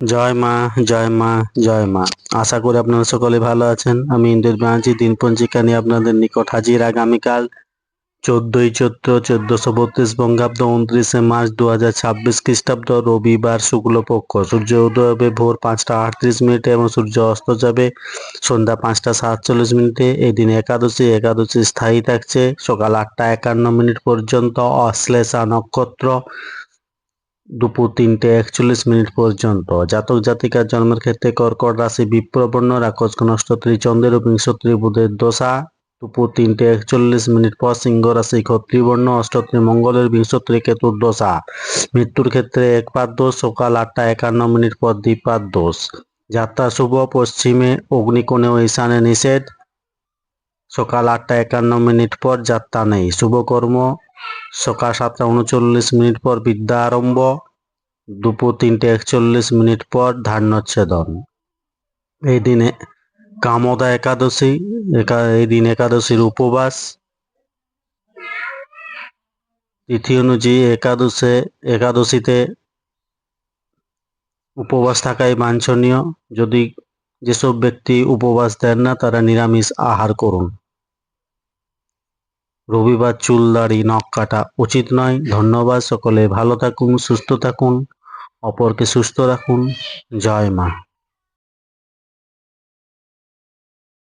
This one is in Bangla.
জয় মা, জয় মা, জয় মা। আশা করি আপনারা সকলে ভালো আছেন। আমি ইন্দ্র ব্যানার্জি দিনপঞ্জিকা নিয়ে আপনাদের নিকট হাজির। আগামীকাল 14ই চৈত্র 1432 বঙ্গাব্দ 29শে মার্চ 2026 খ্রিস্টাব্দ রবিবার শুক্লপক্ষ। সূর্য উদয় হবে ভোর 5টা 38 মিনিটে এবং সূর্য অস্ত যাবে সন্ধ্যা 5টা 47 মিনিটে। এই দিন একাদশী স্থায়ী থাকছে সকাল 8টা 51 মিনিট পর্যন্ত। অশ্লেষা নক্ষত্র দুপুর 3টে 41 মিনিট পর্যন্ত। জাতক জাতিকার জন্মের ক্ষেত্রে কর্কট রাশি বিপ্রবর্ণ রাক্ষস নক্ষত্রী চন্দ্রের ও বিংশত্রী বুধের দশা দুপুর 3টে 41 মিনিট পর। সিংহ রাশি ক্ষত্রিবর্ণ অষ্টত্রী মঙ্গলের বিংশত্রী কেতুর দশা। মৃত্যুর ক্ষেত্রে একপাত দোষ সকাল 8টা 51 মিনিট পর। দ্বিপাত দোষ। যাত্রা শুভ পশ্চিমে অগ্নিকোণে ও ঈশানে নিষেধ সকাল 8টা 51 মিনিট পর। যাত্রা নেই। শুভকর্ম সকাল 7টা 39 মিনিট পর বিদ্যা আরম্ভ, দুপুর 3টে 41 মিনিট পর ধান্যচ্ছেদন। এই দিনে কামদা একাদশী, এই দিন একাদশীর উপবাস। তিথি অনুযায়ী একাদশীতে উপবাস থাকাই বাঞ্ছনীয়। যেসব ব্যক্তি উপবাস দেন না তারা নিরামিষ আহার করুন। রবিবার চুল দাড়ি নখ কাটা উচিত নয়। ধন্যবাদ। সকলে ভালো থাকুন, সুস্থ থাকুন, অপরকে সুস্থ রাখুন। জয় মা।